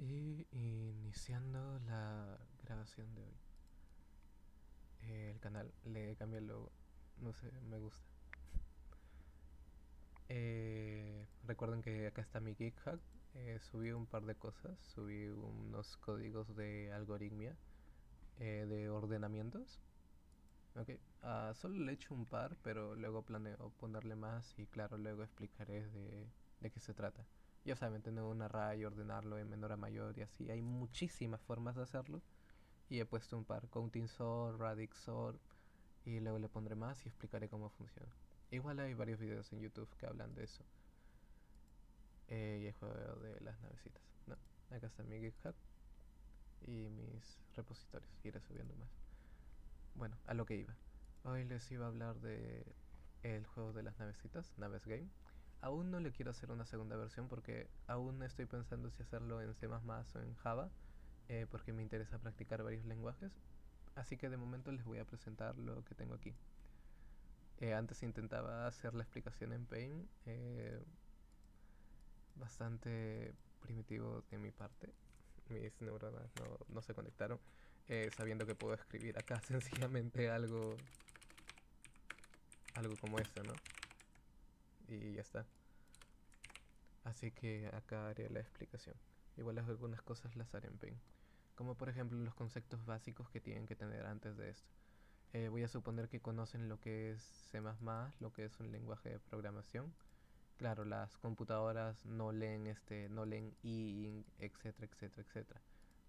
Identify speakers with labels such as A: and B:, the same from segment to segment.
A: Y iniciando la grabación de hoy. El canal le cambié el logo. No sé, me gusta. Recuerden que acá está mi GitHub. Subí un par de cosas. Subí unos códigos de algoritmia, de ordenamientos. Ok, solo le he hecho un par, pero luego planeo ponerle más y claro, luego explicaré de qué se trata. Ya saben, tener un array, ordenarlo de menor a mayor y así. Hay muchísimas formas de hacerlo. Y he puesto un par, Counting Sort, Radix Sort, y luego le pondré más y explicaré cómo funciona. Igual hay varios videos en YouTube que hablan de eso. Y el juego de las navecitas. No, acá está mi GitHub y mis repositorios. Iré subiendo más. Bueno, a lo que iba. Hoy les iba a hablar de el juego de las navecitas, Naves Game. Aún no le quiero hacer una segunda versión porque aún estoy pensando si hacerlo en C++ o en Java, porque me interesa practicar varios lenguajes. Así que de momento les voy a presentar lo que tengo aquí. Antes intentaba hacer la explicación en Paint, bastante primitivo de mi parte. Mis neuronas no se conectaron, sabiendo que puedo escribir acá sencillamente algo como esto, ¿no? Y ya está. Así que acá haré la explicación. Igual algunas cosas las haré en Paint. Como por ejemplo los conceptos básicos que tienen que tener antes de esto. Voy a suponer que conocen lo que es C++, lo que es un lenguaje de programación. Claro, las computadoras no leen INC, etcétera, etcétera, etcétera.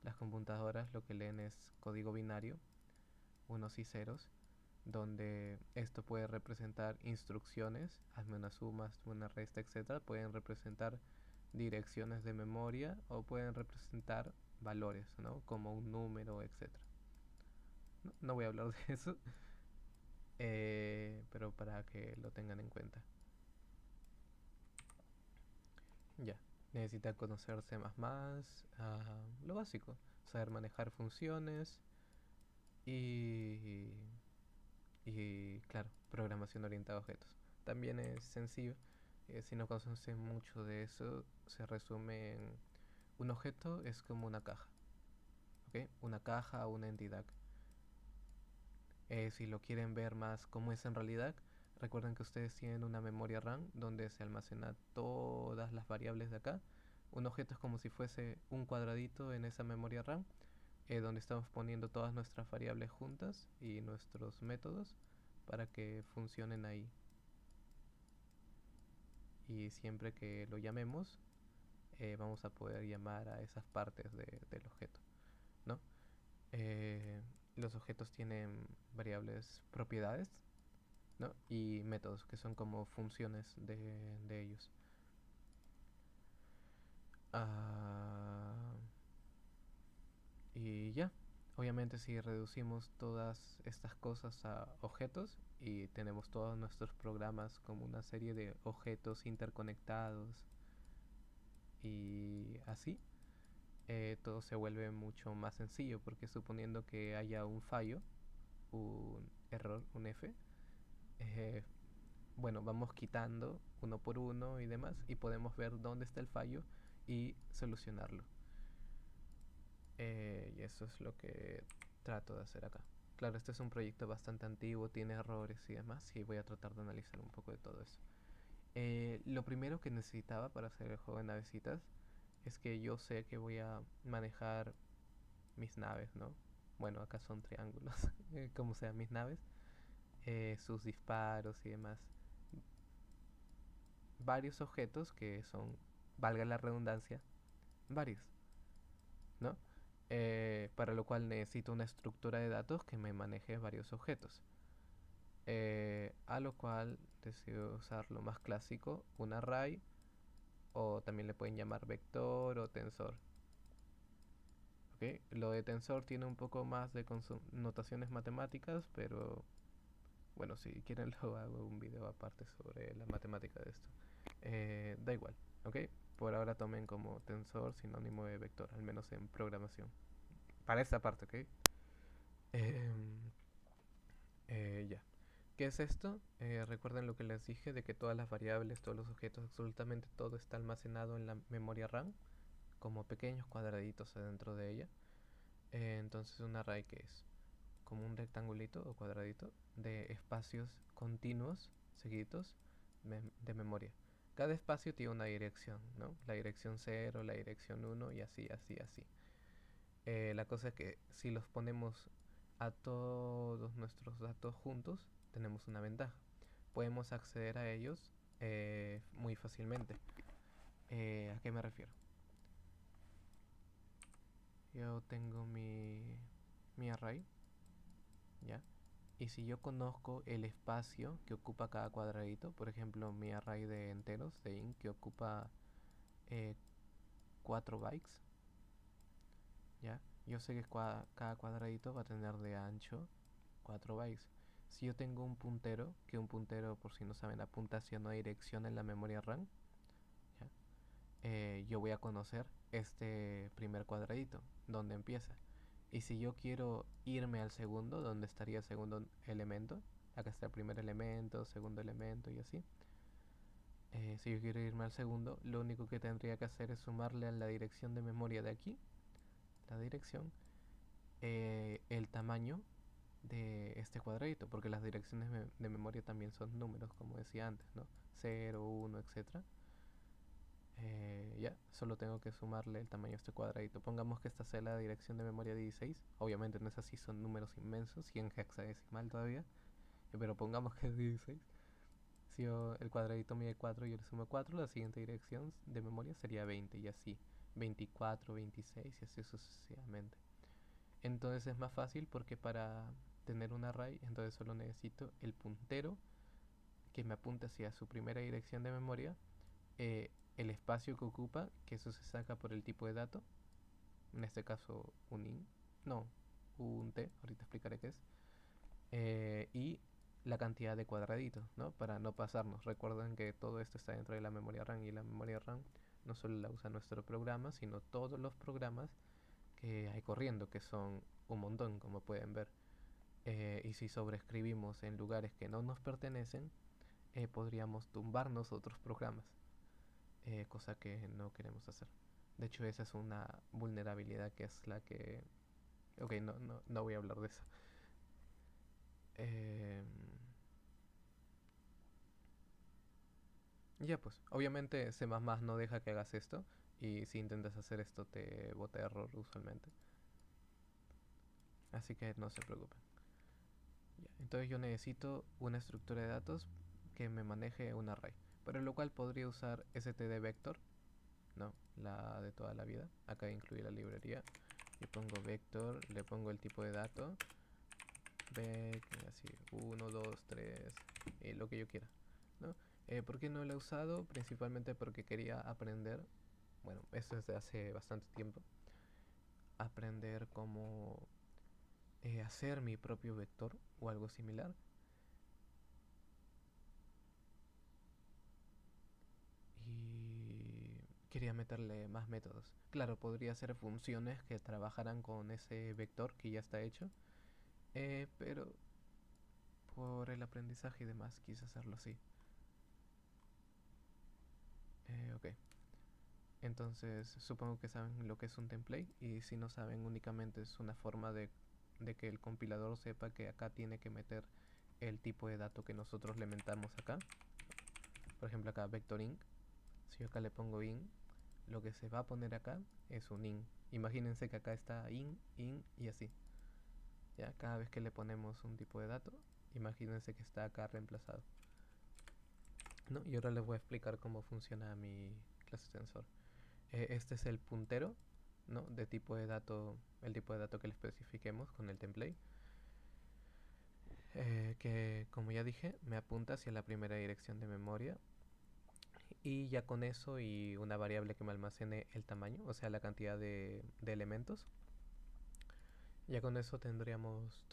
A: Las computadoras lo que leen es código binario, unos y ceros, donde esto puede representar instrucciones, hazme una suma, hazme una resta, etcétera. Pueden representar direcciones de memoria o pueden representar valores, ¿no? Como un número, etcétera. No voy a hablar de eso, pero para que lo tengan en cuenta. Ya, necesita conocer C++, lo básico, saber manejar funciones y, y claro, programación orientada a objetos. También es sencillo, si no conoces mucho de eso, se resume en un objeto es como una caja, ¿ok? Una caja o una entidad. Si lo quieren ver más cómo es en realidad, recuerden que ustedes tienen una memoria RAM donde se almacena todas las variables de acá. Un objeto es como si fuese un cuadradito en esa memoria RAM, donde estamos poniendo todas nuestras variables juntas y nuestros métodos para que funcionen ahí. Y siempre que lo llamemos, vamos a poder llamar a esas partes del objeto, ¿no? Eh, los objetos tienen variables propiedades, ¿no? Y métodos, que son como funciones de ellos. Ah, y ya, obviamente si reducimos todas estas cosas a objetos y tenemos todos nuestros programas como una serie de objetos interconectados y así, todo se vuelve mucho más sencillo porque suponiendo que haya un fallo, un error, un F, eh, bueno, vamos quitando uno por uno y demás y podemos ver dónde está el fallo y solucionarlo. Y eso es lo que trato de hacer acá. Claro, este es un proyecto bastante antiguo, tiene errores y demás, y voy a tratar de analizar un poco de todo eso. Lo primero que necesitaba para hacer el juego de navecitas es que yo sé que voy a manejar mis naves, ¿no? Bueno, acá son triángulos, como sean mis naves, sus disparos y demás. Varios objetos que son, valga la redundancia, varios, ¿no? Para lo cual necesito una estructura de datos que me maneje varios objetos. A lo cual decido usar lo más clásico, un array, o también le pueden llamar vector o tensor. ¿Okay? Lo de tensor tiene un poco más de notaciones matemáticas, pero bueno, si quieren lo hago un video aparte sobre la matemática de esto. Da igual, ¿ok? Por ahora tomen como tensor sinónimo de vector, al menos en programación. Para esta parte, ¿ok? Eh, ya. ¿Qué es esto? Recuerden lo que les dije de que todas las variables, todos los objetos, absolutamente todo está almacenado en la memoria RAM como pequeños cuadraditos adentro de ella. Entonces un array que es como un rectangulito o cuadradito de espacios continuos seguidos de memoria. Cada espacio tiene una dirección, ¿no? La dirección 0, la dirección 1 y así, así, así. La cosa es que si los ponemos a todos nuestros datos juntos, tenemos una ventaja. Podemos acceder a ellos muy fácilmente. ¿A qué me refiero? Yo tengo mi array, ¿ya? Y si yo conozco el espacio que ocupa cada cuadradito, por ejemplo, mi array de enteros de int que ocupa eh, 4 bytes, ¿ya? Yo sé que cada cuadradito va a tener de ancho 4 bytes. Si yo tengo un puntero, que un puntero, por si no saben, apunta hacia una dirección en la memoria RAM, ¿ya? Yo voy a conocer este primer cuadradito, donde empieza. Y si yo quiero irme al segundo, donde estaría el segundo elemento, acá está el primer elemento, segundo elemento y así. Si yo quiero irme al segundo, lo único que tendría que hacer es sumarle a la dirección de memoria de aquí, la dirección, el tamaño de este cuadradito, porque las direcciones de memoria también son números, como decía antes, ¿no? 0, 1, etc. Ya, solo tengo que sumarle el tamaño a este cuadradito. Pongamos que esta sea la dirección de memoria 16. Obviamente no es así, son números inmensos y en hexadecimal todavía. Pero pongamos que es 16. Si el cuadradito mide 4 y yo le sumo 4, la siguiente dirección de memoria sería 20 y así. 24, 26 y así sucesivamente. Entonces es más fácil porque para tener un array, entonces solo necesito el puntero que me apunte hacia su primera dirección de memoria, el espacio que ocupa, que eso se saca por el tipo de dato, en este caso un int, no, un t, ahorita explicaré qué es, y la cantidad de cuadraditos, ¿no? Para no pasarnos. Recuerden que todo esto está dentro de la memoria RAM y la memoria RAM no solo la usa nuestro programa, sino todos los programas que hay corriendo, que son un montón, como pueden ver. Y si sobreescribimos en lugares que no nos pertenecen, podríamos tumbarnos otros programas, cosa que no queremos hacer. De hecho, esa es una vulnerabilidad que es la que... Ok, no voy a hablar de eso. Eh, ya pues, obviamente C++ no deja que hagas esto y si intentas hacer esto te bota error usualmente. Así que no se preocupen. Ya, entonces yo necesito una estructura de datos que me maneje un array, para lo cual podría usar std vector, no, la de toda la vida. Acá incluye la librería. Yo pongo vector, le pongo el tipo de dato, así, 1, 2, 3, lo que yo quiera, ¿no? ¿Por qué no lo he usado? Principalmente porque quería aprender, bueno, esto es de hace bastante tiempo, aprender cómo hacer mi propio vector o algo similar. Y quería meterle más métodos. Claro, podría hacer funciones que trabajaran con ese vector que ya está hecho, pero por el aprendizaje y demás quise hacerlo así. Ok, entonces supongo que saben lo que es un template y si no saben únicamente es una forma de que el compilador sepa que acá tiene que meter el tipo de dato que nosotros le metamos acá. Por ejemplo acá vector int, si yo acá le pongo int, lo que se va a poner acá es un int. Imagínense que acá está int, int y así. Ya, cada vez que le ponemos un tipo de dato, imagínense que está acá reemplazado, ¿no? Y ahora les voy a explicar cómo funciona mi clase tensor. Este es el puntero, ¿no? De tipo de dato, el tipo de dato que le especifiquemos con el template. Que como ya dije, me apunta hacia la primera dirección de memoria. Y ya con eso y una variable que me almacene el tamaño, o sea, la cantidad de elementos, ya con eso tendríamos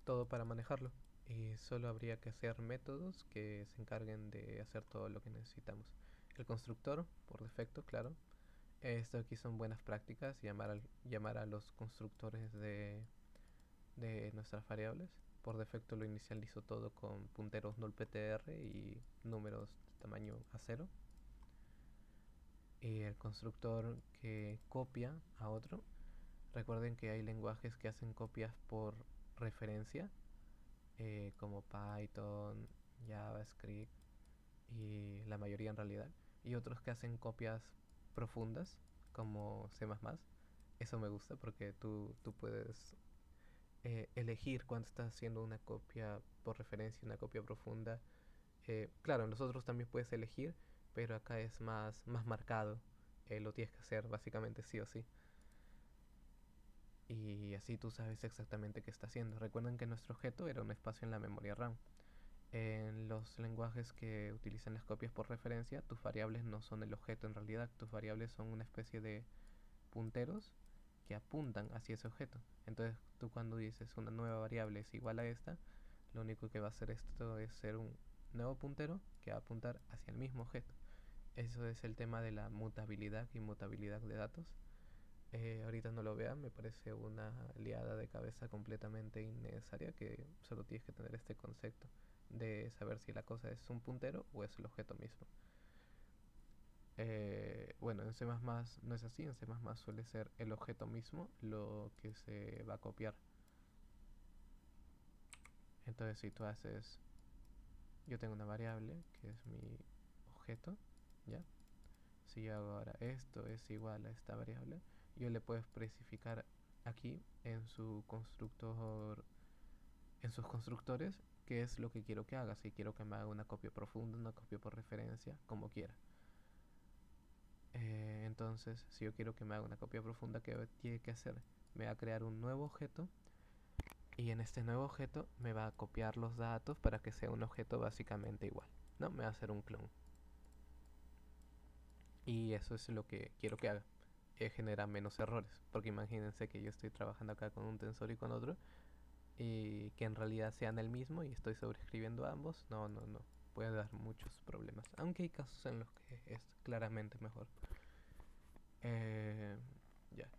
A: todo para manejarlo. Y solo habría que hacer métodos que se encarguen de hacer todo lo que necesitamos. El constructor, por defecto, claro. Esto aquí son buenas prácticas, llamar a los constructores de nuestras variables. Por defecto lo inicializo todo con punteros nullptr y números de tamaño a 0. y el constructor que copia a otro. Recuerden que hay lenguajes que hacen copias por referencia, como Python, JavaScript y la mayoría en realidad, y otros que hacen copias profundas, como C++. Eso me gusta porque tú puedes elegir cuando estás haciendo una copia por referencia, una copia profunda. Claro, en los otros también puedes elegir, pero acá es más marcado. Lo tienes que hacer básicamente sí o sí. Y así tú sabes exactamente qué está haciendo. Recuerden que nuestro objeto era un espacio en la memoria RAM. En los lenguajes que utilizan las copias por referencia, tus variables no son el objeto en realidad. Tus variables son una especie de punteros que apuntan hacia ese objeto. Entonces tú cuando dices una nueva variable es igual a esta, lo único que va a hacer esto es ser un nuevo puntero que va a apuntar hacia el mismo objeto. Eso es el tema de la mutabilidad y inmutabilidad de datos. Ahorita no lo vean, me parece una liada de cabeza completamente innecesaria, que solo tienes que tener este concepto de saber si la cosa es un puntero o es el objeto mismo. Bueno, en C++ no es así, en C++ suele ser el objeto mismo lo que se va a copiar. Entonces si tú haces, yo tengo una variable que es mi objeto, ¿ya? Si yo hago ahora esto es igual a esta variable, yo le puedo especificar aquí en su constructor, en sus constructores, qué es lo que quiero que haga. Si quiero que me haga una copia profunda, una copia por referencia, como quiera. Entonces, si yo quiero que me haga una copia profunda, ¿qué tiene que hacer? Me va a crear un nuevo objeto y en este nuevo objeto me va a copiar los datos para que sea un objeto básicamente igual, ¿no? Me va a hacer un clon. Y eso es lo que quiero que haga. Genera menos errores, porque imagínense que yo estoy trabajando acá con un tensor y con otro, y que en realidad sean el mismo y estoy sobreescribiendo ambos. No. Puede dar muchos problemas. Aunque hay casos en los que es claramente mejor. Ya.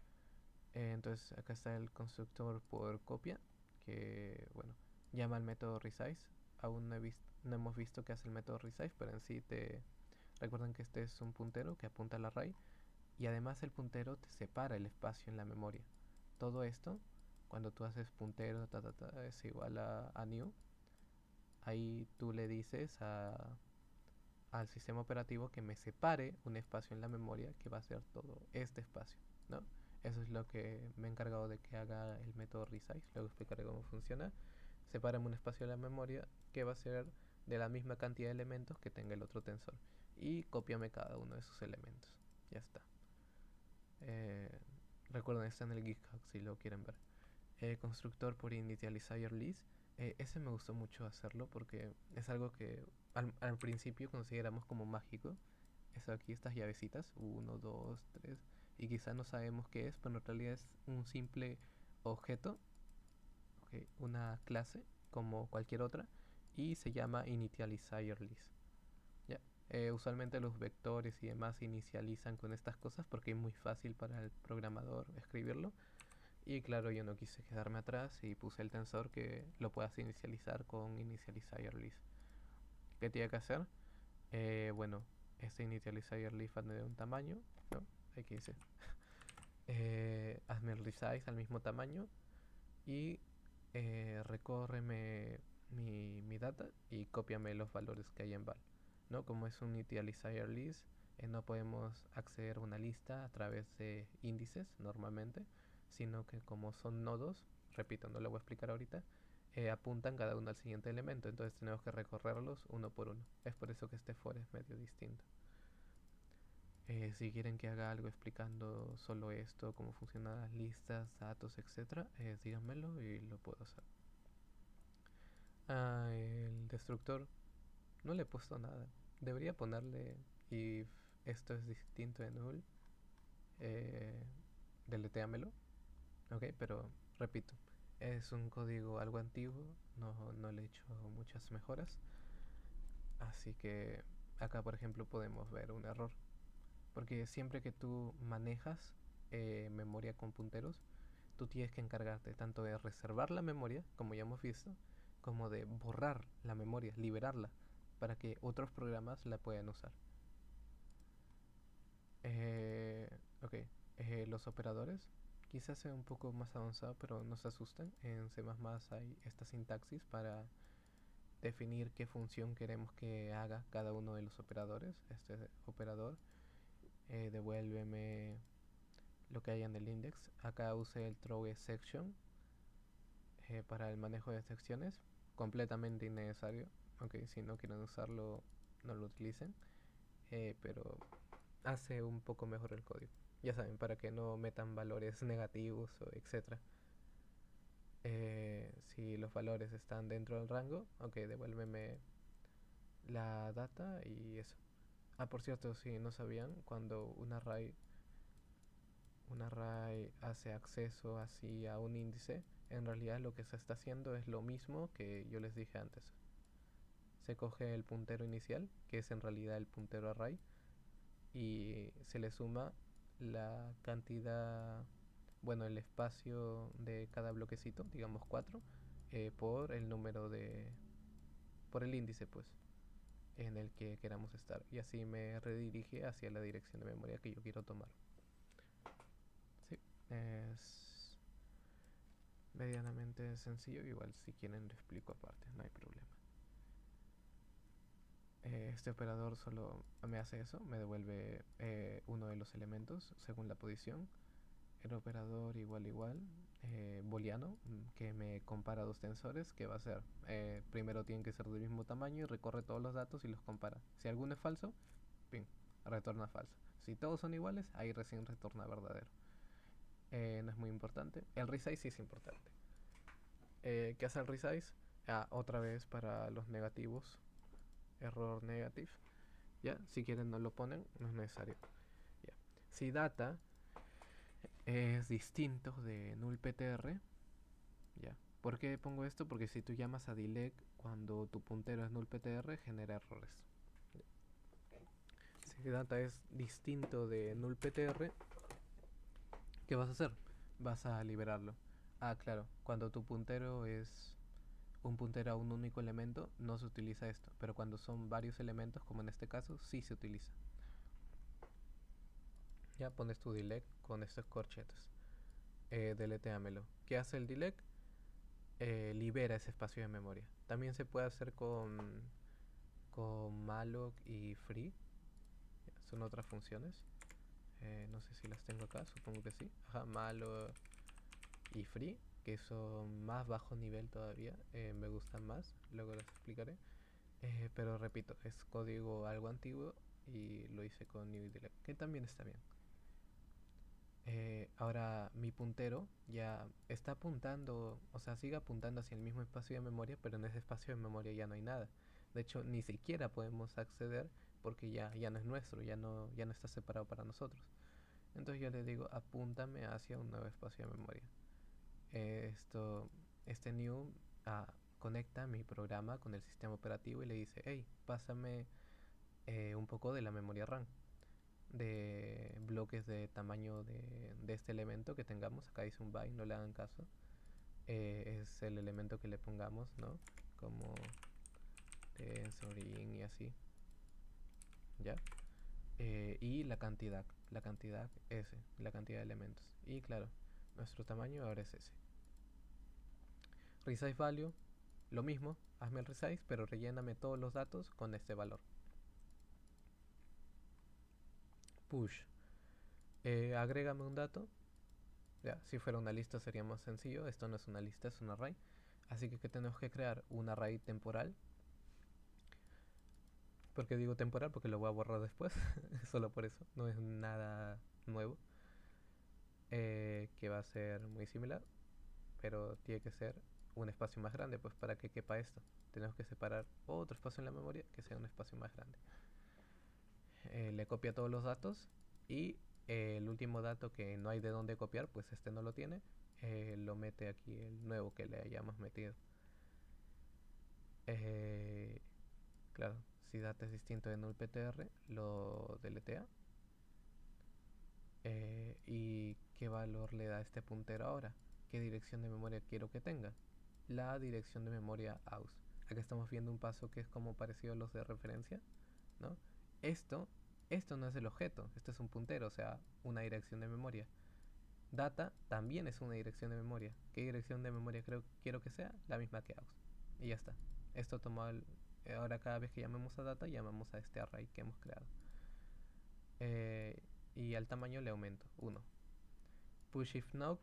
A: Entonces acá está el constructor por copia, que bueno, llama al método resize. Aún no hemos visto qué hace el método resize, pero en sí te recuerden que este es un puntero que apunta al array, y además el puntero te separa el espacio en la memoria. Todo esto, cuando tú haces puntero es igual a new, ahí tú le dices al sistema operativo que me separe un espacio en la memoria que va a ser todo este espacio, ¿no? Eso es lo que me he encargado de que haga el método resize. Luego explicaré cómo funciona. Sepárame un espacio en la memoria que va a ser de la misma cantidad de elementos que tenga el otro tensor, y cópiame cada uno de esos elementos. Ya está. Eh, Recuerden, está en el GitHub si lo quieren ver. Constructor por initializer list. Ese me gustó mucho hacerlo porque es algo que al principio consideramos como mágico. Eso aquí, estas llavecitas, uno 2 3, y quizá no sabemos qué es, pero en realidad es un simple objeto, okay, una clase como cualquier otra, y se llama initializer list. ¿Ya? Usualmente los vectores y demás se inicializan con estas cosas porque es muy fácil para el programador escribirlo. Y claro, yo no quise quedarme atrás y puse el tensor que lo puedas inicializar con initializer list. ¿Qué tiene que hacer? Bueno, este initializer list va a tener un tamaño, ¿no? Aquí dice. Hazme el resize al mismo tamaño y recórreme mi data y cópiame los valores que hay en val, ¿no? Como es un initializer list, no podemos acceder a una lista a través de índices normalmente, sino que como son nodos, repito, no lo voy a explicar ahorita, apuntan cada uno al siguiente elemento, entonces tenemos que recorrerlos uno por uno. Es por eso que este for es medio distinto. Si quieren que haga algo explicando solo esto, cómo funcionan las listas, datos, etc., díganmelo y lo puedo hacer. El destructor no le he puesto nada. Debería ponerle if esto es distinto de null, eh, deletéamelo. Ok, pero repito, es un código algo antiguo, no le he hecho muchas mejoras. Así que acá, por ejemplo, podemos ver un error. Porque siempre que tú manejas memoria con punteros, tú tienes que encargarte tanto de reservar la memoria, como ya hemos visto, como de borrar la memoria, liberarla, para que otros programas la puedan usar. Eh, ok, los operadores quizás sea un poco más avanzado, pero no se asusten. En C++ hay esta sintaxis para definir qué función queremos que haga cada uno de los operadores. Este operador, devuélveme lo que haya en el index. Acá use el throw exception para el manejo de secciones, completamente innecesario. Ok, si no quieren usarlo, no lo utilicen, pero hace un poco mejor el código. Ya saben, para que no metan valores negativos o etcétera. Si los valores están dentro del rango, ok, devuélveme la data y eso. Ah, por cierto, si no sabían, cuando un array hace acceso así a un índice, en realidad lo que se está haciendo es lo mismo que yo les dije antes. Se coge el puntero inicial, que es en realidad el puntero array, y se le suma la cantidad, bueno, el espacio de cada bloquecito, digamos 4, por el número por el índice, pues, en el que queramos estar. Y así me redirige hacia la dirección de memoria que yo quiero tomar. Sí, es medianamente sencillo. Igual si quieren lo explico aparte, no hay problema. Este operador solo me hace eso, me devuelve uno de los elementos según la posición. El operador igual, booleano, que me compara dos tensores, que va a ser, primero tienen que ser del mismo tamaño y recorre todos los datos y los compara. Si alguno es falso, ping, retorna falso. Si todos son iguales, ahí recién retorna verdadero. No es muy importante. El resize sí es importante. ¿Qué hace el resize? Otra vez para los negativos, error negative. Ya, si quieren no lo ponen, no es necesario. Ya. Si data es distinto de nullptr, ya. ¿Por qué pongo esto? Porque si tú llamas a delete cuando tu puntero es nullptr, genera errores. Si data es distinto de nullptr, ¿qué vas a hacer? Vas a liberarlo. Ah, claro, cuando tu puntero es un puntero a un único elemento, no se utiliza esto, pero cuando son varios elementos, como en este caso, sí se utiliza. Ya pones tu delete con estos corchetes. Deleteamelo. ¿Qué hace el delete? Libera ese espacio de memoria. También se puede hacer con malloc y free. Son otras funciones. No sé si las tengo acá, supongo que sí. Ajá, malloc y free, que son más bajo nivel todavía. Me gustan más, luego las explicaré. Pero repito, es código algo antiguo y lo hice con new delete, que también está bien. Ahora mi puntero ya está apuntando, o sea, sigue apuntando hacia el mismo espacio de memoria, pero en ese espacio de memoria ya no hay nada. De hecho, ni siquiera podemos acceder porque ya no es nuestro, ya no está separado para nosotros. Entonces yo le digo, apúntame hacia un nuevo espacio de memoria. Este new conecta mi programa con el sistema operativo y le dice, hey, pásame un poco de la memoria RAM, de bloques de tamaño de este elemento que tengamos. Acá dice un byte, no le hagan caso. Es el elemento que le pongamos, ¿no? Como tensorin y así, ¿ya? Y la cantidad S, la cantidad de elementos. Y claro, nuestro tamaño ahora es ese. Resize value, lo mismo, hazme el resize, pero relléname todos los datos con este valor. Push, agrégame un dato. Ya, si fuera una lista sería más sencillo. Esto no es una lista, es un array. Así que tenemos que crear un array temporal. ¿Por qué digo temporal? Porque lo voy a borrar después. Solo por eso. No es nada nuevo. Que va a ser muy similar. Pero tiene que ser un espacio más grande. Pues para que quepa esto. Tenemos que separar otro espacio en la memoria que sea un espacio más grande. Le copia todos los datos. Y el último dato que no hay de dónde copiar, pues este no lo tiene. Lo mete aquí el nuevo que le hayamos metido. Claro, si data es distinto de nullptr, lo deletea. ¿Y qué valor le da este puntero ahora? ¿Qué dirección de memoria quiero que tenga? La dirección de memoria aus. Acá estamos viendo un paso que es como parecido a los de referencia, ¿no? Esto Esto no es el objeto, esto es un puntero, o sea, una dirección de memoria. Data también es una dirección de memoria. ¿Qué dirección de memoria quiero que sea? La misma que aux. Y ya está. Esto toma ahora cada vez que llamemos a data, llamamos a este array que hemos creado. Y al tamaño le aumento 1. PushIfNote,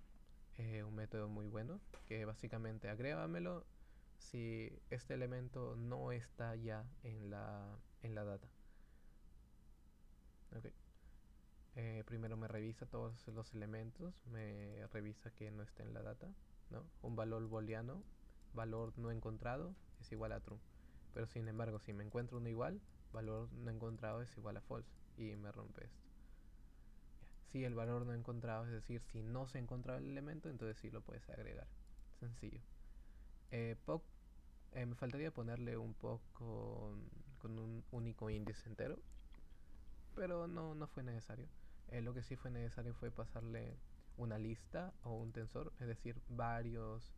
A: un método muy bueno, que básicamente agrégamelo si este elemento no está ya en la data. Okay. Primero me revisa todos los elementos, me revisa que no esté en la data, ¿no? Un valor booleano, valor no encontrado, es igual a true. Pero sin embargo, si me encuentro uno igual, valor no encontrado es igual a false. Y me rompe esto. Si el valor no encontrado, es decir, si no se encontraba el elemento, entonces sí lo puedes agregar. Sencillo. Me faltaría ponerle un POC con un único índice entero, pero no fue necesario. Lo que sí fue necesario fue pasarle una lista o un tensor, es decir, varios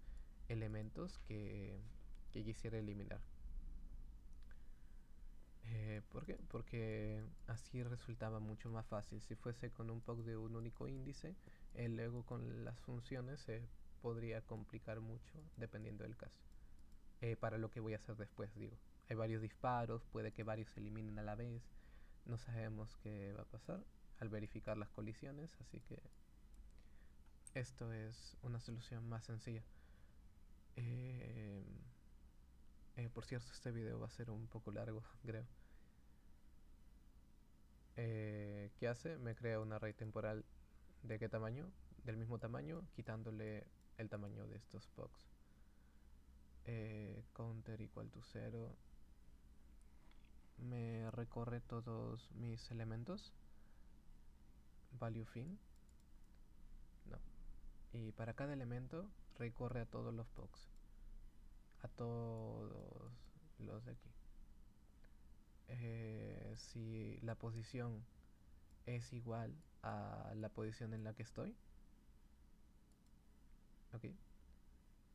A: elementos que quisiera eliminar. ¿Por qué? Porque así resultaba mucho más fácil. Si fuese con un POC de un único índice, luego con las funciones se podría complicar mucho dependiendo del caso. Para lo que voy a hacer después, digo. Hay varios disparos, puede que varios se eliminen a la vez. No sabemos qué va a pasar al verificar las colisiones, así que esto es una solución más sencilla. Por cierto, este video va a ser un poco largo, creo. ¿Qué hace? Me crea un array temporal. ¿De qué tamaño? Del mismo tamaño, quitándole el tamaño de estos POCs. Counter igual to 0. Me recorre todos mis elementos. Value fin. No. Y para cada elemento recorre a todos los POCs. A todos los de aquí. Si la posición es igual a la posición en la que estoy, ok,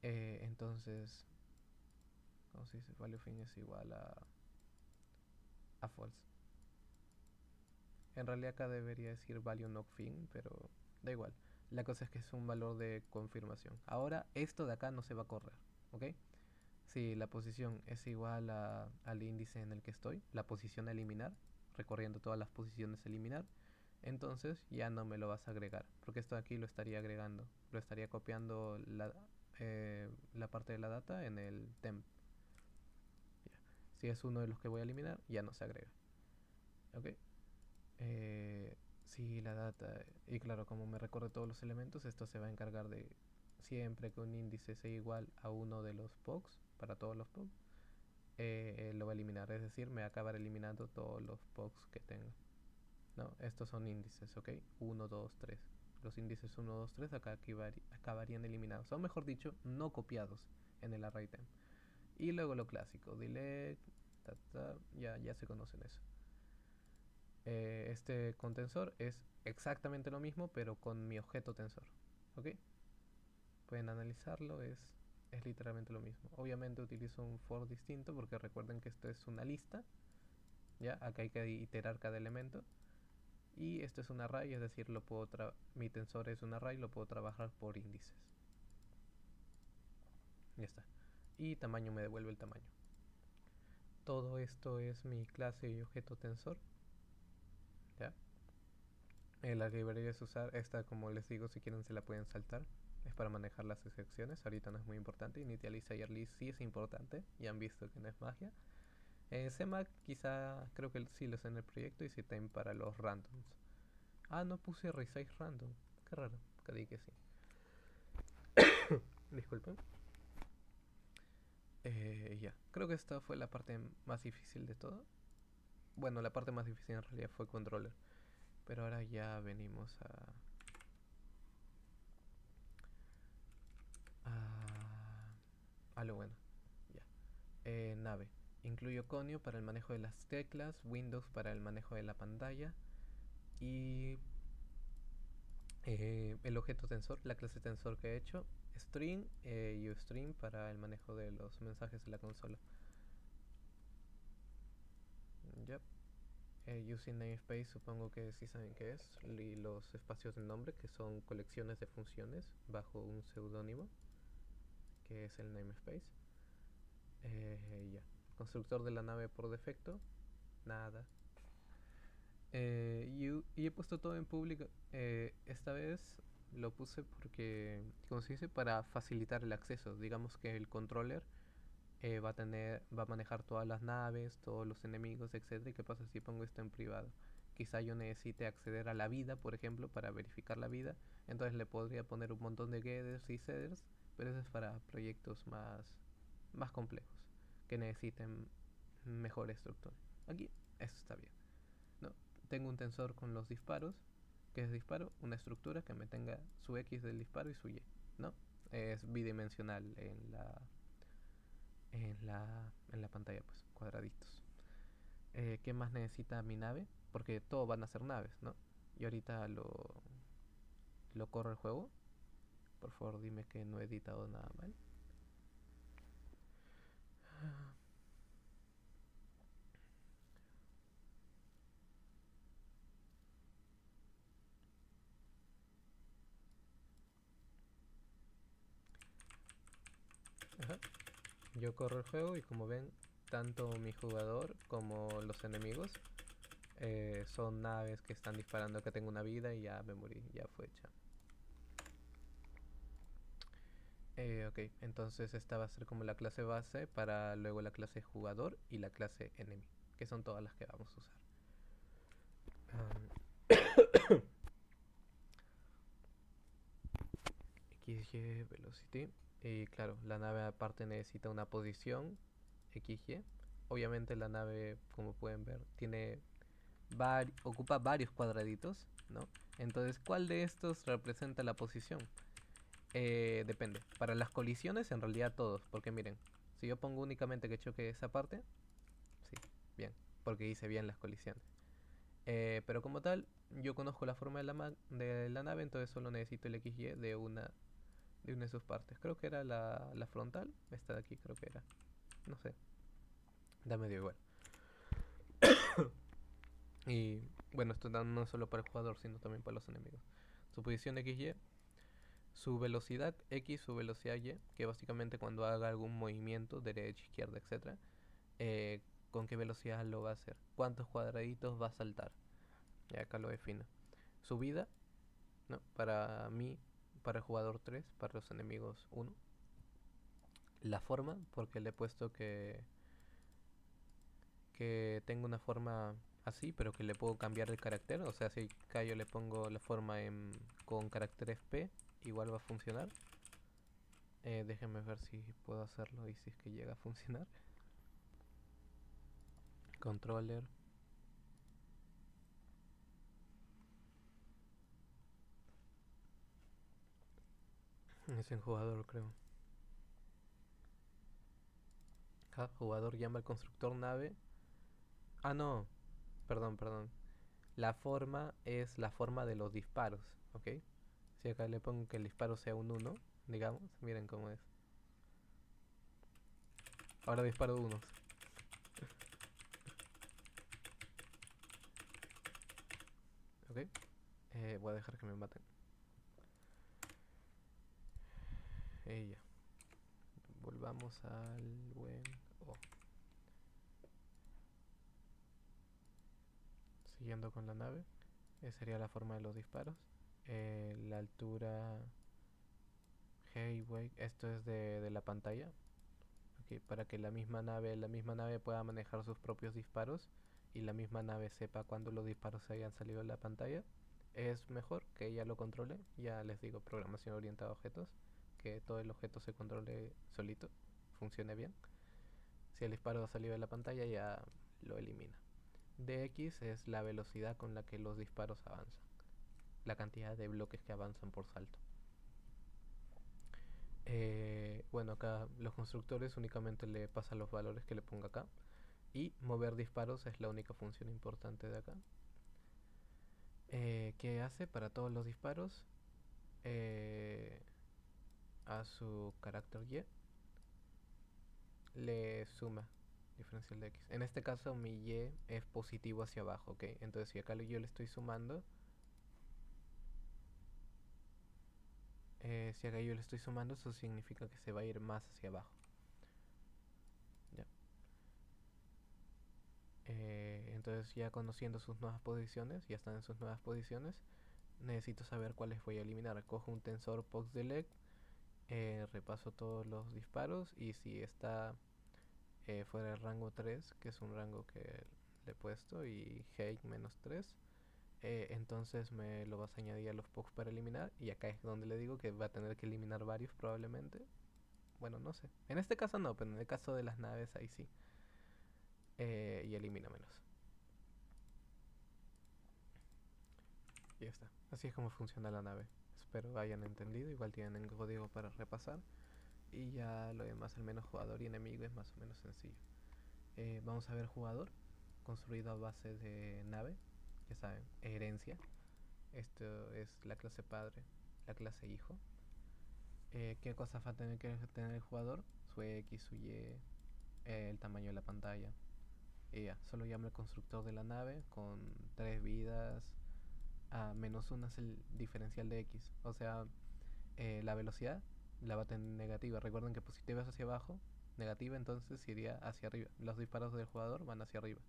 A: entonces, ¿cómo se dice? Value fin es igual a false. En realidad acá debería decir value not fin, pero da igual. La cosa es que es un valor de confirmación. Ahora esto de acá no se va a correr, ¿ok? Si la posición es igual al índice en el que estoy, la posición a eliminar, recorriendo todas las posiciones a eliminar, entonces ya no me lo vas a agregar, porque esto de aquí lo estaría agregando, lo estaría copiando la parte de la data en el temp. Ya. Si es uno de los que voy a eliminar, ya no se agrega. ¿Ok? Si la data, y claro, como me recorre todos los elementos, esto se va a encargar de siempre que un índice sea igual a uno de los POCs, para todos los POCs, lo va a eliminar, es decir, me va a acabar eliminando todos los POCs que tenga. No, estos son índices, ¿ok? 1, 2, 3. Los índices 1, 2, 3 acá acabarían eliminados, o mejor dicho, no copiados en el array temp. Y luego lo clásico, delete, ya se conocen eso. Este con tensor es exactamente lo mismo, pero con mi objeto tensor, ¿ok? Pueden analizarlo, es literalmente lo mismo. Obviamente utilizo un for distinto porque recuerden que esto es una lista, ya acá hay que iterar cada elemento. Y esto es un array, es decir, mi tensor es un array, lo puedo trabajar por índices. Ya está. Y tamaño me devuelve el tamaño. Todo esto es mi clase y objeto tensor. ¿Ya? La que deberías usar, esta como les digo, si quieren se la pueden saltar. Es para manejar las excepciones, ahorita no es muy importante. Initialize list sí es importante, ya han visto que no es magia. CMAC quizá, creo que sí lo sé en el proyecto y CTime para los randoms. Ah, no puse resize random, qué raro, creí que sí. Disculpen. Ya, creo que esta fue la parte más difícil de todo. Bueno, la parte más difícil en realidad fue controller. Pero ahora ya venimos a lo bueno. Ya. Nave. Incluyo Conio para el manejo de las teclas, Windows para el manejo de la pantalla y el objeto tensor, la clase tensor que he hecho, string y string para el manejo de los mensajes de la consola. Yep. Using namespace supongo que sí saben qué es. Y los espacios de nombre, que son colecciones de funciones bajo un seudónimo, que es el namespace. Ya. Constructor de la nave por defecto, nada. Y he puesto todo en público. Esta vez lo puse porque, ¿cómo se dice? Para facilitar el acceso. Digamos que el controller va a manejar todas las naves, todos los enemigos, etcétera. ¿Y qué pasa si pongo esto en privado? Quizá yo necesite acceder a la vida, por ejemplo, para verificar la vida. Entonces le podría poner un montón de getters y setters, pero eso es para proyectos más complejos, que necesiten mejor estructura. Aquí, eso está bien. No, tengo un tensor con los disparos, que es disparo, una estructura que me tenga su X del disparo y su Y, ¿no? Es bidimensional en la pantalla, pues, cuadraditos. ¿Qué más necesita mi nave? Porque todo van a ser naves, ¿no? Y ahorita lo corro el juego. Por favor, dime que no he editado nada mal. Ajá. Yo corro el juego y como ven, tanto mi jugador como los enemigos son naves que están disparando, que tengo una vida y ya me morí, ya fue hecha. Ok, entonces esta va a ser como la clase base para luego la clase jugador y la clase enemy, que son todas las que vamos a usar. XY velocity. Y claro, la nave aparte necesita una posición XY. Obviamente la nave, como pueden ver, ocupa varios cuadraditos, ¿no? Entonces, ¿cuál de estos representa la posición? Depende. Para las colisiones, en realidad todos. Porque miren, si yo pongo únicamente que choque esa parte, sí, bien. Porque hice bien las colisiones. Pero como tal, yo conozco la forma de la nave, entonces solo necesito el XY de una de sus partes. Creo que era la frontal. Esta de aquí creo que era. No sé. Da medio igual. Y bueno, esto no solo para el jugador, sino también para los enemigos. Su posición XY, su velocidad X, su velocidad Y, que básicamente cuando haga algún movimiento, derecha, izquierda, etc., con qué velocidad lo va a hacer, cuántos cuadraditos va a saltar. Y acá lo defino. Su vida, ¿no? Para mí, para el jugador 3, para los enemigos 1. La forma, porque le he puesto que tengo una forma así, pero que le puedo cambiar el carácter. O sea, si acá yo le pongo la forma con caracteres P, igual va a funcionar. Déjenme ver si puedo hacerlo y si es que llega a funcionar. Controller. Es en jugador, creo. Jugador llama al constructor nave. Ah, no. Perdón, perdón. La forma es la forma de los disparos, ¿ok? Si acá le pongo que el disparo sea un 1, digamos, miren cómo es. Ahora disparo unos. ¿Ok? Voy a dejar que me maten. Ya. Volvamos al buen O. Siguiendo con la nave. Sería la forma de los disparos. La altura Hayway. Esto es de la pantalla. Okay, para que la misma nave pueda manejar sus propios disparos y la misma nave sepa cuándo los disparos se hayan salido de la pantalla. Es mejor que ella lo controle. Ya les digo, programación orientada a objetos. Que todo el objeto se controle solito, funcione bien. Si el disparo ha salido de la pantalla, ya lo elimina. Dx es la velocidad con la que los disparos avanzan, la cantidad de bloques que avanzan por salto. Bueno, acá los constructores únicamente le pasan los valores que le ponga acá. Y mover disparos es la única función importante de acá. ¿Qué hace para todos los disparos? A su carácter Y le suma Diferencial de X. En este caso mi Y es positivo hacia abajo, ¿ok? Entonces si acá yo le estoy sumando, si acá yo le estoy sumando, eso significa que se va a ir más hacia abajo. ¿Ya? Entonces ya conociendo sus nuevas posiciones, ya están en sus nuevas posiciones, necesito saber cuáles voy a eliminar. Cojo un tensor POXDELECT, repaso todos los disparos y si está fuera del rango 3, que es un rango que le he puesto, y height -3, entonces me lo vas a añadir a los POX para eliminar, y acá es donde le digo que va a tener que eliminar varios probablemente. Bueno, no sé. En este caso no, pero en el caso de las naves ahí sí. Y elimínamelos. Y ya está. Así es como funciona la nave. Espero hayan entendido. Igual tienen el código para repasar. Y ya lo demás, al menos jugador y enemigo, es más o menos sencillo. Vamos a ver jugador. Construido a base de nave. Ya saben, herencia. Esto es la clase padre, la clase hijo. ¿Qué cosas va a tener que tener el jugador? Su X, su Y, el tamaño de la pantalla. Y ya, solo llama el constructor de la nave con 3 vidas. -1 es el diferencial de X. O sea, la velocidad la va a tener negativa. Recuerden que positiva es hacia abajo, negativa entonces iría hacia arriba. Los disparos del jugador van hacia arriba.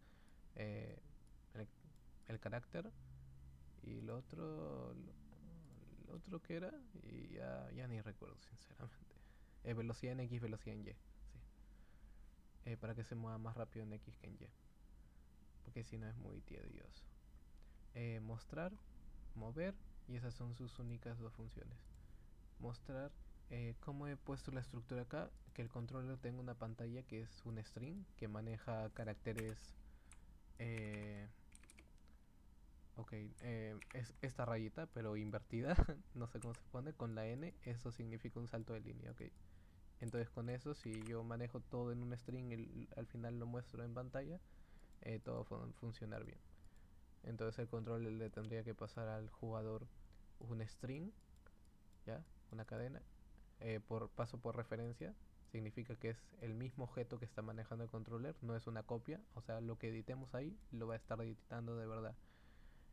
A: Eh, el, el carácter y lo otro que era, y ya ni recuerdo sinceramente. Velocidad en X, velocidad en Y. Sí. Para que se mueva más rápido en X que en Y. Porque si no es muy tedioso. Mostrar, mover, y esas son sus únicas dos funciones. Mostrar cómo he puesto la estructura acá, que el controller tenga una pantalla que es un string que maneja caracteres. eh, ok, es esta rayita pero invertida, no sé cómo se pone, con la N, eso significa un salto de línea, ok. Entonces con eso, si yo manejo todo en un string y al final lo muestro en pantalla, todo va a funcionar bien. Entonces el controller le tendría que pasar al jugador un string, ¿ya? Una cadena, paso por referencia, significa que es el mismo objeto que está manejando el controller, no es una copia, o sea, lo que editemos ahí lo va a estar editando de verdad.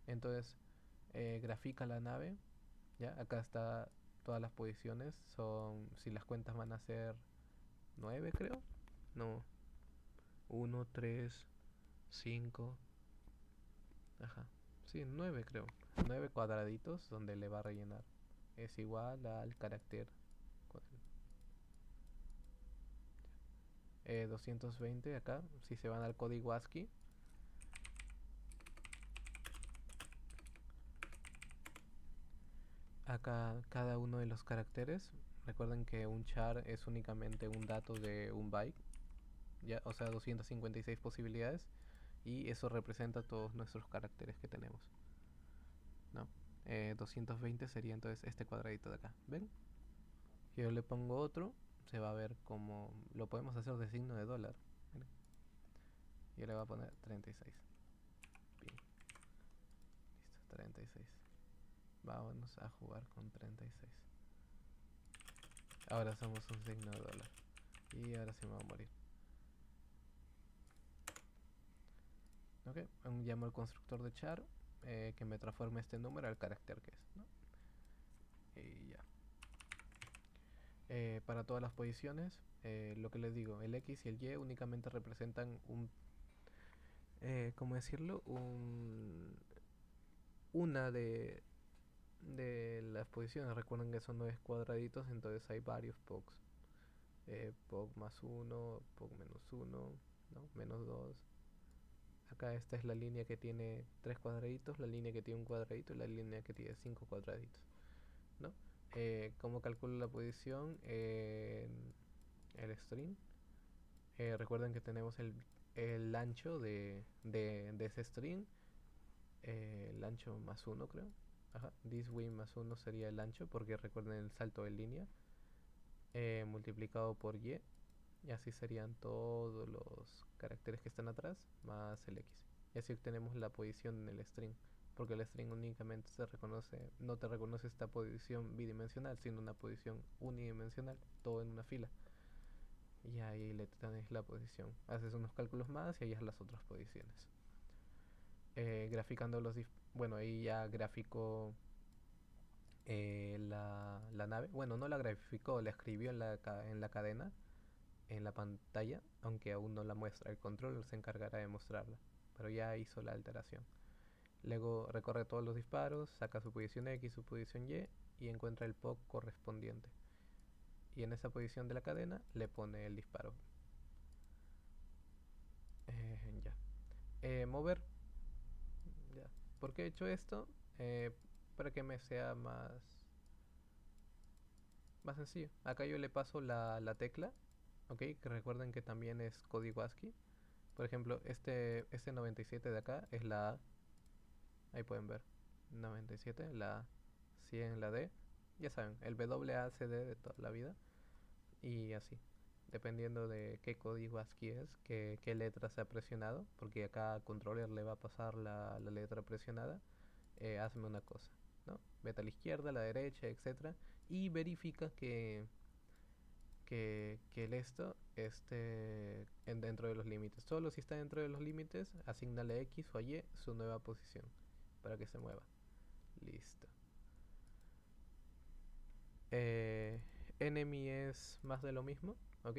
A: Entonces, grafica la nave, ¿ya? Acá está todas las posiciones, son, si las cuentas van a ser 9 creo, no, 1, 3, 5, ajá, sí, 9 creo, 9 cuadraditos donde le va a rellenar, es igual al carácter 220 acá, si se van al código ASCII, acá cada uno de los caracteres, recuerden que un char es únicamente un dato de un byte, ya, o sea 256 posibilidades, y eso representa todos nuestros caracteres que tenemos, ¿no? 220 sería entonces este cuadradito de acá, ¿ven? Si yo le pongo otro, se va a ver como lo podemos hacer de signo de dólar. ¿Ven? Yo le voy a poner 36. Bien. Listo, 36. Vámonos a jugar con 36. Ahora somos un signo de dólar. Y ahora sí me va a morir. Ok, llamo al constructor de char que me transforme este número al carácter que es, ¿no? Y ya. Para todas las posiciones, lo que les digo, el X y el Y únicamente representan un, ¿cómo decirlo? Una de las posiciones. Recuerden que son 9 cuadraditos, entonces hay varios POGs. POG más 1, POG menos 1, ¿no? Menos 2. Acá esta es la línea que tiene 3 cuadraditos, la línea que tiene un cuadradito y la línea que tiene 5 cuadraditos, ¿no? ¿Cómo calculo la posición? El string. Recuerden que tenemos el ancho de ese string. El ancho más 1 creo. Ajá. This width más 1 sería el ancho, porque recuerden el salto de línea. Multiplicado por y. Y así serían todos los caracteres que están atrás, más el x. Y así obtenemos la posición en el string. Porque el string únicamente se reconoce, no te reconoce esta posición bidimensional, sino una posición unidimensional, todo en una fila. y ahí le tenés la posición. Haces unos cálculos más y ahí es las otras posiciones. Graficando bueno, ahí ya graficó la nave. Bueno, no la graficó, la escribió en la cadena, en la pantalla, aunque aún no la muestra. El controller se encargará de mostrarla, pero ya hizo la alteración. Luego recorre todos los disparos, saca su posición X, su posición y encuentra el POC correspondiente. Y en esa posición de la cadena le pone el disparo. Ya. Mover. Ya. ¿Por qué he hecho esto? Para que me sea más sencillo. Acá yo le paso la tecla, ¿ok? Que recuerden que también es código ASCII. Por ejemplo, este 97 de acá es la A. Ahí pueden ver. 97, la A. 100, la D. Ya saben, el WACD de toda la vida. Y así. Dependiendo de qué código ASCII es, qué letra se ha presionado. Porque a cada controller le va a pasar la letra presionada. Hazme una cosa, ¿no? Vete a la izquierda, a la derecha, etcétera, y verifica que el esto esté dentro de los límites. Solo si está dentro de los límites, asignale X o Y su nueva posición para que se mueva. Listo. Enemy es más de lo mismo, ¿ok?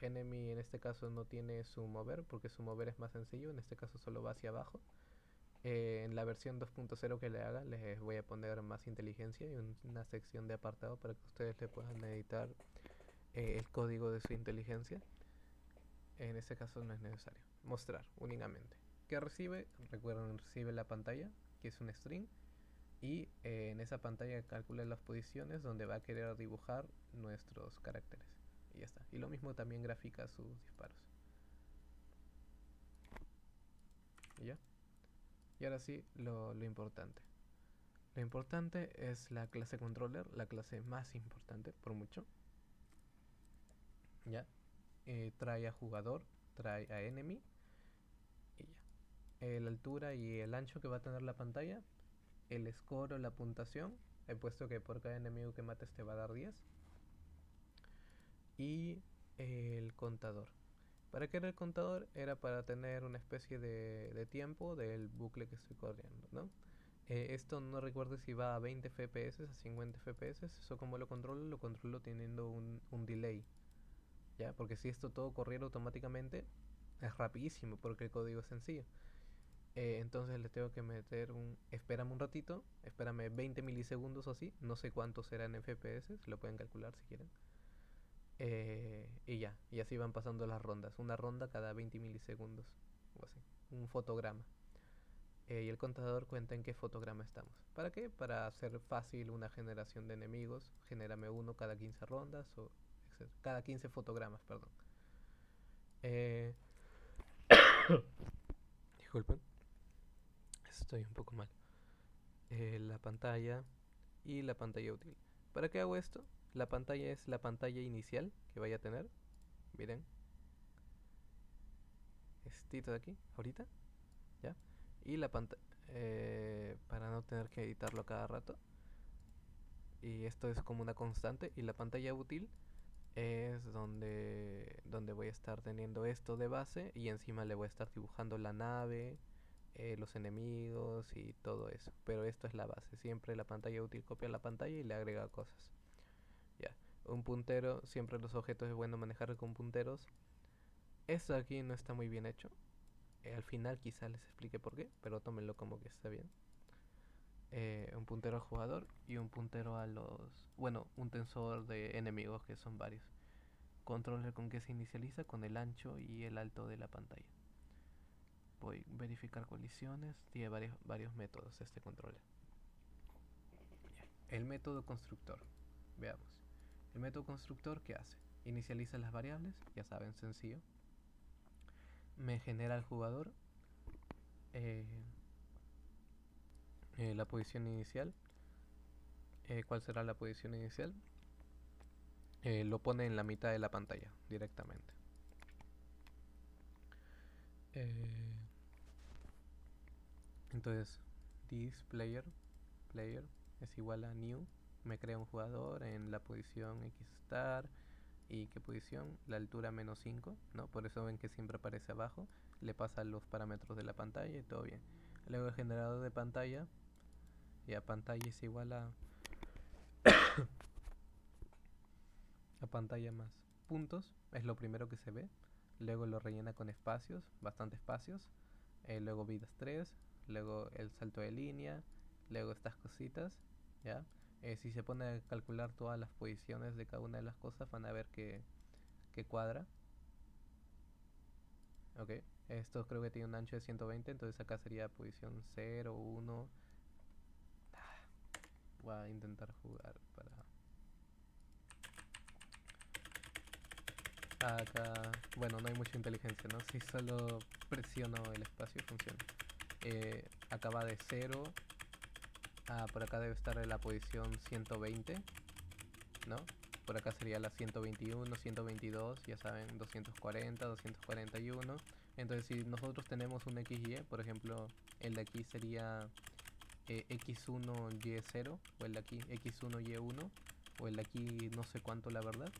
A: Enemy en este caso no tiene su mover porque su mover es más sencillo, en este caso solo va hacia abajo. En la versión 2.0 que le haga les voy a poner más inteligencia y una sección de apartado para que ustedes le puedan editar el código de su inteligencia. En este caso no es necesario. Mostrar únicamente. ¿Qué recibe? Recuerden, recibe la pantalla, que es un string, y en esa pantalla calcula las posiciones donde va a querer dibujar nuestros caracteres. Y ya está. Y lo mismo también grafica sus disparos. ¿Y ya? Y ahora sí, lo importante. Lo importante es la clase controller, la clase más importante por mucho. ¿Ya? Trae a jugador, trae a enemy y ya. La altura y el ancho que va a tener la pantalla, el score o la puntuación. He puesto que por cada enemigo que mates te va a dar 10. Y el contador. ¿Para qué era el contador? Era para tener una especie de tiempo del bucle que estoy corriendo, ¿no? Esto no recuerdo si va a 20 FPS, a 50 FPS. Eso como lo controlo teniendo un delay. ¿Ya? Porque si esto todo corriera automáticamente, es rapidísimo porque el código es sencillo. Entonces le tengo que meter espérame un ratito, espérame 20 milisegundos o así, no sé cuántos serán en FPS, lo pueden calcular si quieren. Y ya, y así van pasando las rondas, una ronda cada 20 milisegundos o así, un fotograma. Y el contador cuenta en qué fotograma estamos. ¿Para qué? Para hacer fácil una generación de enemigos. Genérame uno cada 15 rondas o cada 15 fotogramas, perdón. Disculpen, estoy un poco mal. La pantalla y la pantalla útil. ¿Para qué hago esto? La pantalla es la pantalla inicial que vaya a tener. Miren. Estito de aquí, ahorita. ¿Ya? Y la pantalla... para no tener que editarlo cada rato. Y esto es como una constante. Y la pantalla útil es donde voy a estar teniendo esto de base. Y encima le voy a estar dibujando la nave, los enemigos y todo eso. Pero esto es la base. Siempre la pantalla útil copia la pantalla y le agrega cosas. Ya. Un puntero, siempre los objetos es bueno manejar con punteros. Esto aquí no está muy bien hecho. Al final quizá les explique por qué, pero tómenlo como que está bien. Un puntero al jugador y un puntero a los... Bueno, un tensor de enemigos que son varios. Controller con que se inicializa con el ancho y el alto de la pantalla. Voy a verificar colisiones. Tiene varios métodos este controller. El método constructor. Veamos. El método constructor, ¿qué hace? Inicializa las variables, ya saben, sencillo. Me genera el jugador la posición inicial. ¿Cuál será la posición inicial? Lo pone en la mitad de la pantalla directamente. Entonces, this player es igual a new. Me crea un jugador en la posición x star ¿Y qué posición? La altura -5, ¿no? Por eso ven que siempre aparece abajo. Le pasa los parámetros de la pantalla y todo bien. Luego el generador de pantalla. Ya pantalla es igual a pantalla más puntos. Es lo primero que se ve. Luego lo rellena con espacios, bastante espacios. Luego vidas 3. Luego el salto de línea. Luego estas cositas. ¿Ya? Si se pone a calcular todas las posiciones de cada una de las cosas, van a ver que cuadra. Ok, esto creo que tiene un ancho de 120, entonces acá sería posición 0, 1. Voy a intentar jugar para... Acá, bueno, no hay mucha inteligencia, ¿no? Si solo presiono el espacio funciona. Acá va de 0 a... Por acá debe estar en la posición 120, ¿no? Por acá sería la 121, 122, ya saben, 240, 241. Entonces si nosotros tenemos un XY, por ejemplo, el de aquí sería X1Y0, o el de aquí X1Y1, o el de aquí no sé cuánto la verdad.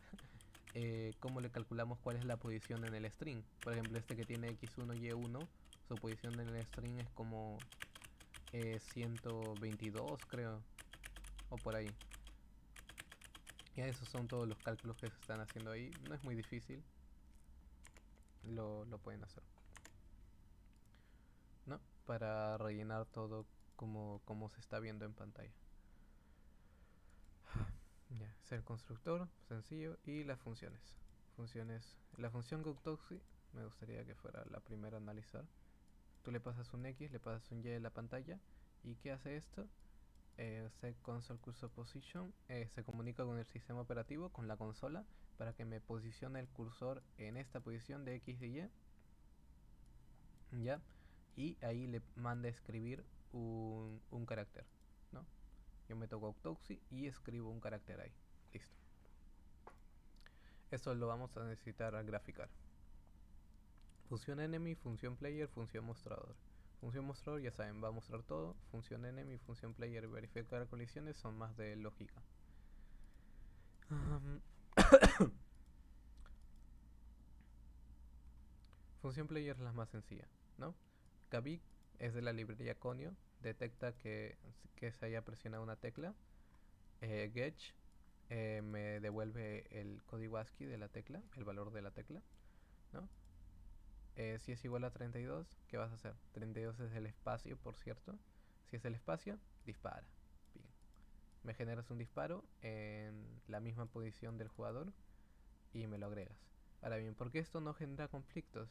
A: ¿Cómo le calculamos cuál es la posición en el string? Por ejemplo, este que tiene X1Y1, su posición en el string es como 122 creo, o por ahí. Ya esos son todos los cálculos que se están haciendo ahí. No es muy difícil, lo pueden hacer, ¿no? Para rellenar todo como se está viendo en pantalla. Ya, ser constructor, sencillo. Y las funciones. La función GoToxi me gustaría que fuera la primera a analizar. Tú le pasas un X, le pasas un Y en la pantalla. ¿Y qué hace esto? Set console cursor position se comunica con el sistema operativo, con la consola, para que me posicione el cursor en esta posición de X y Y. ¿Ya? Y ahí le manda a escribir un carácter, ¿no? Yo meto GoToxi y escribo un carácter ahí. Listo. Esto lo vamos a necesitar al graficar. Función enemy, función player, función mostrador. Función mostrador, ya saben, va a mostrar todo. Función enemy, función player, verificar colisiones son más de lógica. Función player es la más sencilla, ¿no? Kavik es de la librería Conio, detecta que se haya presionado una tecla. Getch me devuelve el código ASCII de la tecla, el valor de la tecla, ¿no? Si es igual a 32, ¿qué vas a hacer? 32 es el espacio, por cierto. Si es el espacio, dispara. Bien. Me generas un disparo en la misma posición del jugador y me lo agregas. Ahora bien, ¿por qué esto no genera conflictos?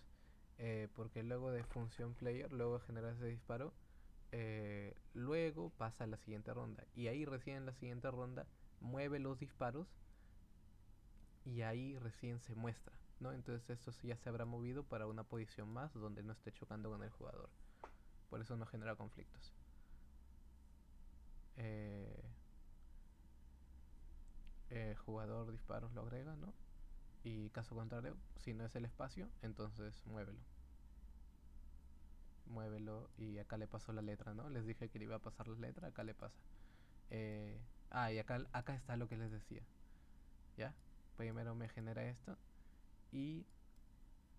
A: Porque luego de función player, luego generas ese disparo, luego pasa a la siguiente ronda. Y ahí recién en la siguiente ronda mueve los disparos y ahí recién se muestra, ¿no? Entonces esto ya se habrá movido para una posición más donde no esté chocando con el jugador. Por eso no genera conflictos. Jugador disparos lo agrega, ¿no? Y caso contrario, si no es el espacio, entonces muévelo. Muévelo y acá le paso la letra, ¿no? Les dije que le iba a pasar la letra, acá le pasa. Y acá está lo que les decía. ¿Ya? Primero me genera esto. ¿Y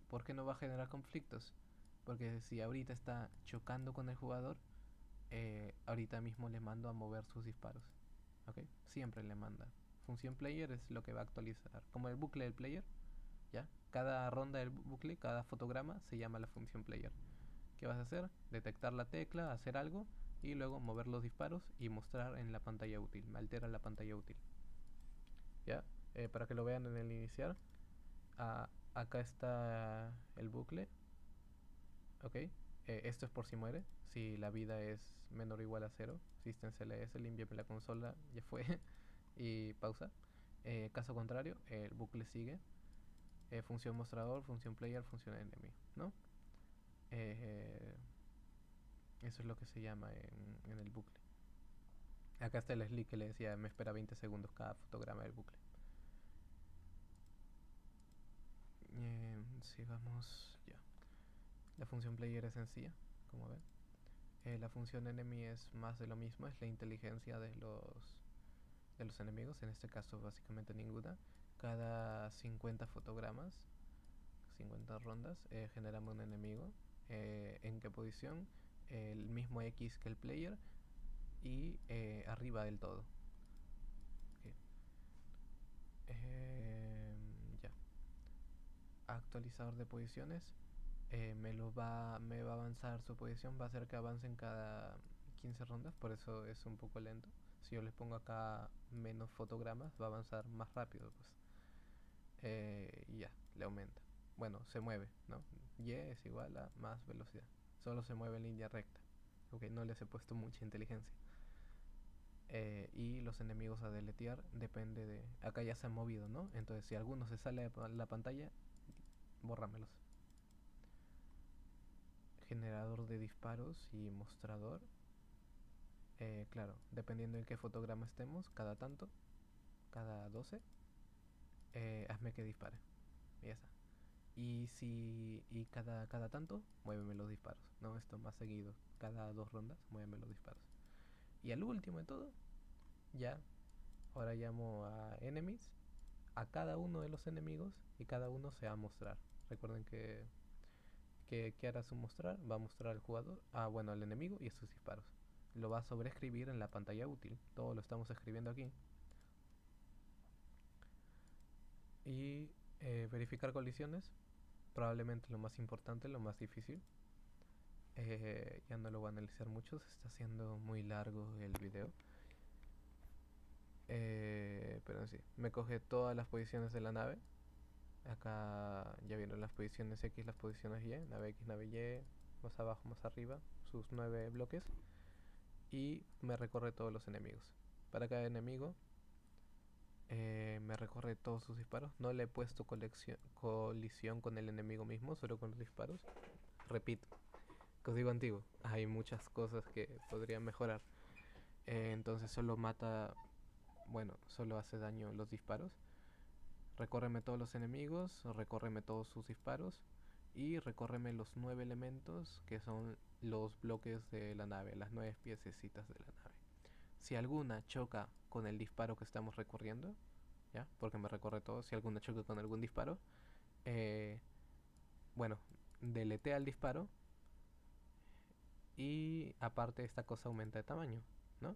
A: por qué no va a generar conflictos? Porque si ahorita está chocando con el jugador, ahorita mismo le mando a mover sus disparos. ¿Ok? Siempre le manda. Función player es lo que va a actualizar. Como el bucle del player. ¿Ya? Cada ronda del bucle, cada fotograma se llama la función player. ¿Qué vas a hacer? Detectar la tecla, hacer algo y luego mover los disparos y mostrar en la pantalla útil. Me altera la pantalla útil. ¿Ya? Para que lo vean en el iniciar. Acá está el bucle. ¿Ok? Esto es por si muere. Si la vida es menor o igual a 0. System CLS, límpiame la consola, ya fue. Y pausa. Caso contrario, el bucle sigue. Función mostrador, función player, función enemy, ¿no? Eso es lo que se llama en el bucle. Acá está el slick que le decía, me espera 20 segundos cada fotograma del bucle. Sigamos ya. La función player es sencilla, como ven. La función enemy es más de lo mismo, es la inteligencia de los enemigos, en este caso básicamente ninguna. cada 50 fotogramas, 50 rondas, generamos un enemigo. ¿En qué posición? El mismo X que el player y arriba del todo. Okay. Ya. Actualizador de posiciones. Me va a avanzar su posición, va a hacer que avancen cada 15 rondas, por eso es un poco lento. Si yo les pongo acá menos fotogramas, va a avanzar más rápido, pues. Y ya, le aumenta. Bueno, se mueve, ¿no? Y es igual a más velocidad. Solo se mueve en línea recta. Ok, no les he puesto mucha inteligencia. Y los enemigos a deletear depende de... Acá ya se han movido, ¿no? Entonces si alguno se sale de la pantalla, bórramelos. Generador de disparos y mostrador. Claro, dependiendo en qué fotograma estemos, cada tanto, cada 12, hazme que dispare. Y ya está. Y cada tanto, muéveme los disparos. No, esto más seguido. Cada 2 rondas, muéveme los disparos. Y al último de todo, ya, ahora llamo a enemies, a cada uno de los enemigos, y cada uno se va a mostrar. Recuerden que hará su mostrar, va a mostrar al jugador, bueno, al enemigo y a sus disparos. Lo va a sobreescribir en la pantalla útil. Todo lo estamos escribiendo aquí. Y verificar colisiones, probablemente lo más importante, lo más difícil. Ya no lo voy a analizar mucho, se está haciendo muy largo el video. Pero sí, me coge todas las posiciones de la nave. Acá ya vieron las posiciones X, las posiciones Y, nave X, nave Y, más abajo, más arriba, sus 9 bloques. Y me recorre todos los enemigos. Para cada enemigo me recorre todos sus disparos. No le he puesto colisión con el enemigo mismo, solo con los disparos. Repito, código antiguo. Hay muchas cosas que podrían mejorar. Entonces solo mata, bueno, solo hace daño los disparos. Recórreme todos los enemigos, recórreme todos sus disparos y recórreme los 9 elementos que son los bloques de la nave, las 9 piececitas de la nave. Si alguna choca con el disparo que estamos recorriendo, ¿ya? Porque me recorre todo, si alguna choca con algún disparo, bueno, deletea el disparo y aparte esta cosa aumenta de tamaño, ¿no?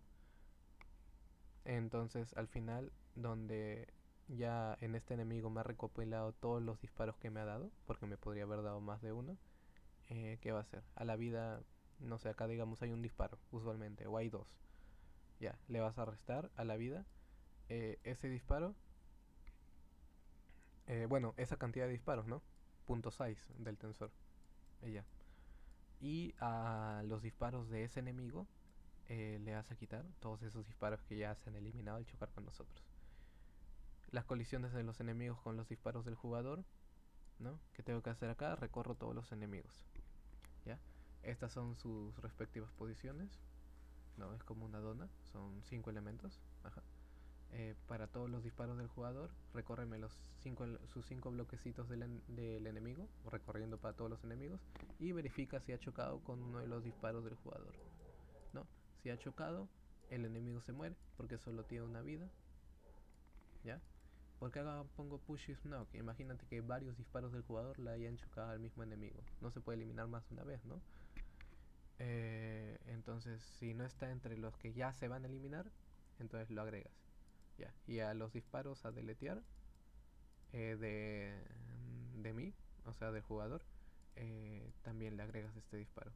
A: Entonces al final, donde ya en este enemigo me ha recopilado todos los disparos que me ha dado, porque me podría haber dado más de uno, ¿qué va a hacer? A la vida, no sé, acá digamos hay un disparo, usualmente, o hay dos. Ya, le vas a restar a la vida ese disparo, bueno, esa cantidad de disparos, ¿no? Punto 6 del tensor. Ya. Y a los disparos de ese enemigo le vas a quitar todos esos disparos que ya se han eliminado al chocar con nosotros. Las colisiones de los enemigos con los disparos del jugador, ¿no? ¿Qué tengo que hacer acá? Recorro todos los enemigos. ¿Ya? Estas son sus respectivas posiciones. No, es como una dona, son 5 elementos. Ajá. Para todos los disparos del jugador, recórreme sus 5 bloquecitos del enemigo, recorriendo para todos los enemigos, y verifica si ha chocado con uno de los disparos del jugador. ¿No? Si ha chocado, el enemigo se muere porque solo tiene una vida. ¿Ya? Porque acá pongo push is knock. Imagínate que varios disparos del jugador le hayan chocado al mismo enemigo. No se puede eliminar más de una vez, ¿no? Entonces, si no está entre los que ya se van a eliminar, entonces lo agregas. Ya. Y a los disparos a deletear de mí, o sea, del jugador, también le agregas este disparo.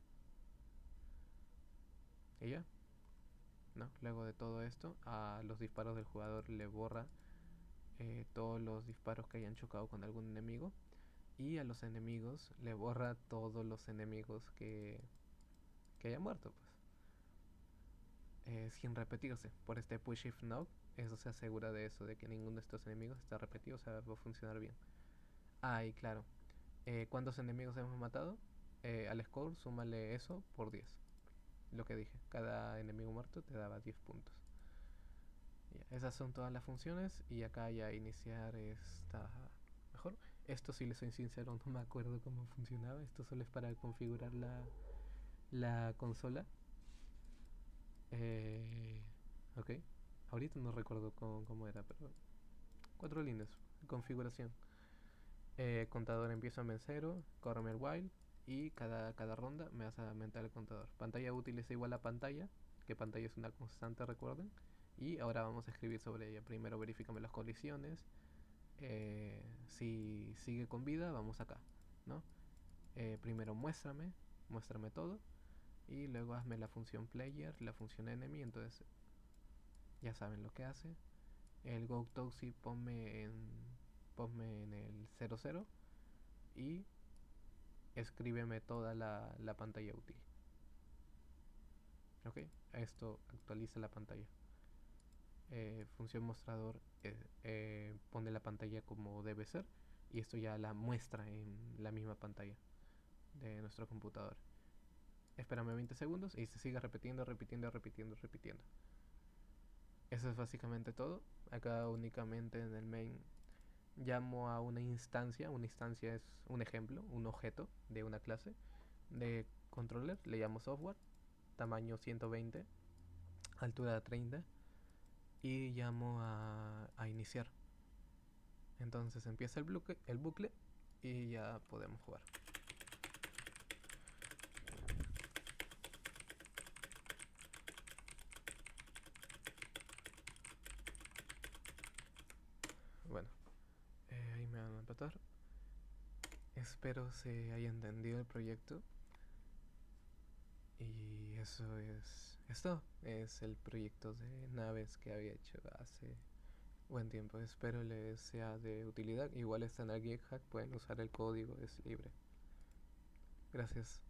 A: Y ya. ¿No? Luego de todo esto, a los disparos del jugador le borra todos los disparos que hayan chocado con algún enemigo, y a los enemigos le borra todos los enemigos que hayan muerto, pues. Sin repetirse. Por este push if no, eso se asegura de eso, de que ninguno de estos enemigos está repetido, o sea, va a funcionar bien. Y claro, ¿cuántos enemigos hemos matado? Al score súmale eso por 10. Lo que dije, cada enemigo muerto te daba 10 puntos. Ya, esas son todas las funciones, y acá ya iniciar está mejor. Esto, si les soy sincero, no me acuerdo cómo funcionaba. Esto solo es para configurar la consola. Ok, ahorita no recuerdo cómo era, pero 4 líneas. Configuración. Contador empieza en 0, córreme el while y cada ronda me vas a aumentar el contador. Pantalla útil es igual a pantalla, que pantalla es una constante, recuerden. Y ahora vamos a escribir sobre ella. Primero verifícame las colisiones. Si sigue con vida, vamos acá, ¿no? Primero muéstrame todo. Y luego hazme la función player, la función enemy. Entonces ya saben lo que hace. El GoToxi ponme en el 00 y escríbeme toda la pantalla útil. Ok, esto actualiza la pantalla. Función mostrador pone la pantalla como debe ser y esto ya la muestra en la misma pantalla de nuestro computador. Espérame 20 segundos y se sigue repitiendo. Eso es básicamente todo. Acá únicamente en el main llamo a una instancia. Una instancia es un ejemplo, un objeto de una clase de controller. Le llamo software, tamaño 120, altura 30 y llamo a iniciar. Entonces empieza el bucle y ya podemos jugar. Bueno, ahí me van a empatar. Espero se haya entendido el proyecto. Y eso es esto. Es el proyecto de naves que había hecho hace buen tiempo. Espero les sea de utilidad. Igual está en el GitHub, pueden usar el código, es libre. Gracias.